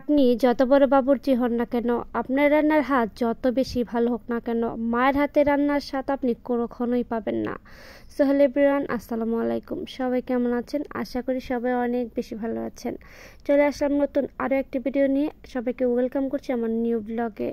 আপনি যত বড় বাবুর্চি হন না কেন, আপনার রান্নার হাত যত বেশি ভালো হোক না কেন, মায়ের হাতে রান্নার স্বাদ আপনি কখনোই পাবেন না। সো হ্যালো এভরিওয়ান, আসসালামু আলাইকুম। সবাই কেমন আছেন? আশা করি সবাই অনেক বেশি ভালো আছেন। চলে আসলাম নতুন আরও একটি ভিডিও নিয়ে। সবাইকে ওয়েলকাম করছি আমার নিউ ব্লগে।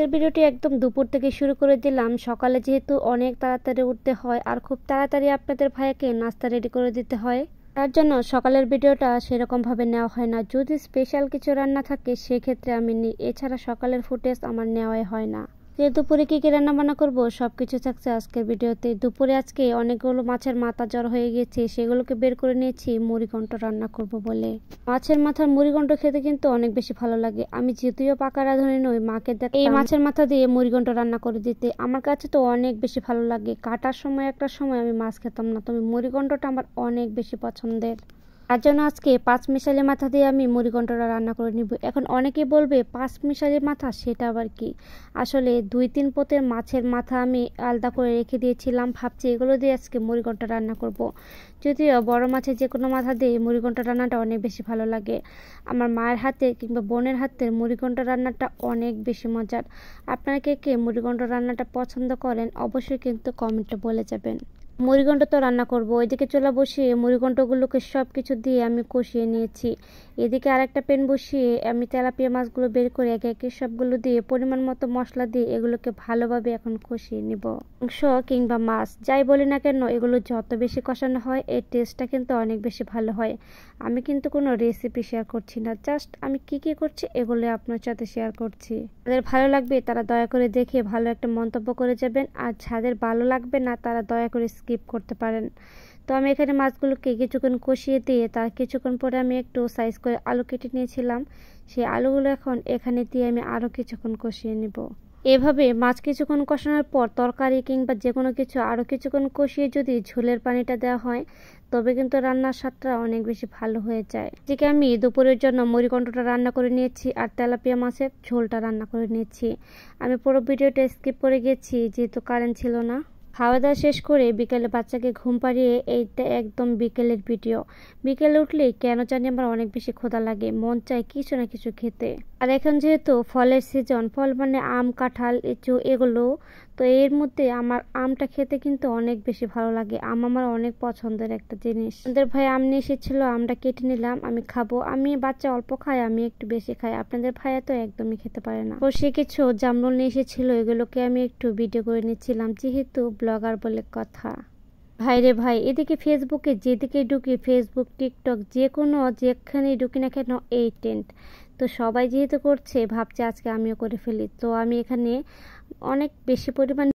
এই ভিডিওটি একদম দুপুর থেকে শুরু করে দিলাম। সকালে যেহেতু অনেক তাড়াতাড়ি উঠতে হয় আর খুব তাড়াতাড়ি আপনাদের ভাইয়াকে নাস্তা রেডি করে দিতে হয়, তার জন্য সকালের ভিডিওটা সেরকমভাবে নেওয়া হয় না। যদি স্পেশাল কিছু রান্না থাকে সেক্ষেত্রে আমি নিই, এছাড়া সকালের ফুটেজ আমার নেওয়াই হয় না। যে দুপুরে কী কী রান্না বান্না করবো সব কিছু থাকছে আজকের ভিডিওতে। দুপুরে আজকে অনেকগুলো মাছের মাথা জড়ো হয়ে গেছে, সেগুলোকে বের করে নিয়েছি মুড়িঘণ্ট রান্না করব বলে। মাছের মাথার মুড়িঘণ্ট খেতে কিন্তু অনেক বেশি ভালো লাগে। আমি যদিও পাকা রাঁধুনি নই, মাকে দেখতাম এই মাছের মাথা দিয়ে মুড়িঘণ্ট রান্না করে দিতে। আমার কাছে তো অনেক বেশি ভালো লাগে। কাটার সময় একটা সময় আমি মাছ খেতাম না, তবে মুড়িঘণ্টটা আমার অনেক বেশি পছন্দের। তার জন্য আজকে পাঁচমিশালি মাথা দিয়ে আমি মুড়িঘণ্টটা রান্না করে নিব। এখন অনেকেই বলবে পাঁচমিশালি মাথা সেটা আবার কি? আসলে 2-3 পদের মাছের মাথা আমি আলাদা করে রেখে দিয়েছিলাম, ভাবছি এগুলো দিয়ে আজকে মুড়িঘণ্ট রান্না করব। যদিও বড় মাছের যে কোনো মাথা দিয়ে মুড়িঘণ্ট রান্নাটা অনেক বেশি ভালো লাগে। আমার মায়ের হাতে কিংবা বোনের হাতের মুড়িঘণ্ট রান্নাটা অনেক বেশি মজার। আপনারা কে কে মুড়িঘণ্ট রান্নাটা পছন্দ করেন অবশ্যই কিন্তু কমেন্টে বলে যাবেন। মুড়িঘণ্ট তো রান্না করব, ওইদিকে চুলা বসিয়ে মুড়িঘণ্টগুলোকে সব কিছু দিয়ে আমি কষিয়ে নিয়েছি। এদিকে আরেকটা প্যান বসিয়ে আমি তেলাপিয়া মাছগুলো বের করে একে একে সবগুলো দিয়ে পরিমাণ মতো মশলা দিয়ে এগুলোকে ভালোভাবে এখন কষিয়ে নিব। মাংস কিংবা মাছ যাই বলি না কেন, এগুলো যত বেশি কষানো হয় এর টেস্টটা কিন্তু অনেক বেশি ভালো হয়। আমি কিন্তু কোনো রেসিপি শেয়ার করছি না, জাস্ট আমি কি কি করছি এগুলো আপনার সাথে শেয়ার করছি। যাদের ভালো লাগবে তারা দয়া করে দেখে ভালো একটা মন্তব্য করে যাবেন, আর যাদের ভালো লাগবে না তারা দয়া করে স্কিপ করতে পারেন। তো আমি এখানে মাছগুলোকে কিছুক্ষণ কষিয়ে দিয়ে তার কিছুক্ষণ পরে আমি একটু সাইজ করে আলু কেটে নিয়েছিলাম, সেই আলুগুলো এখন এখানে দিয়ে আমি আরও কিছুক্ষণ কষিয়ে নিব। এভাবে মাছ কিছুক্ষণ কষানোর পর তরকারি কিংবা যে কোনো কিছু আরও কিছুক্ষণ কষিয়ে যদি ঝোলের পানিটা দেওয়া হয় তবে কিন্তু রান্নার স্বাদটা অনেক বেশি ভালো হয়ে যায়। যেকে আমি দুপুরের জন্য মুড়িঘণ্টটা রান্না করে নিয়েছি আর তেলাপিয়া মাছের ঝোলটা রান্না করে নিয়েছি। আমি পুরো ভিডিওটা স্কিপ করে গেছি যেহেতু কারেন্ট ছিল না। খাওয়া দাওয়া শেষ করে বিকেলে বাচ্চাকে ঘুম পাড়িয়ে এইটা একদম বিকেলের ভিডিও। বিকেলে উঠলেই কেন জানি আমার অনেক বেশি ক্ষুধা লাগে, মন চায় কিছু না কিছু খেতে। আর এখন যেহেতু ফলের সিজন, ফল মানে আম, কাঁঠাল, লিচু এগুলো, তো এর মধ্যে আমার আমটা খেতে কিন্তু অনেক বেশি ভালো লাগে। আম আমার অনেক পছন্দের একটা জিনিস। আমাদের ভাই আম নিয়ে এসেছিল, আমটা কেটে নিলাম, আমি খাবো। আমি বাচ্চা অল্প খাই, আমি একটু বেশি খাই, আপনাদের ভাইয়া তো একদমই খেতে পারে না। তো সে কিছু জামরুল নিয়ে এসেছিল, এগুলোকে আমি একটু ভিডিও করে নিচ্ছিলাম যেহেতু ব্লগার বলে কথা। ভাইরে ভাই, এদিকে ফেসবুকে যেদিকে ঢুকি, ফেসবুক টিকটক যে কোনো যেখানে ঢুকি না কেন এই ট্রেন্ড। তো সবাই যেহেতু করছে ভাবছে আজকে আমিও করে ফেলি। তো আমি এখানে অনেক বেশি পরিমাণ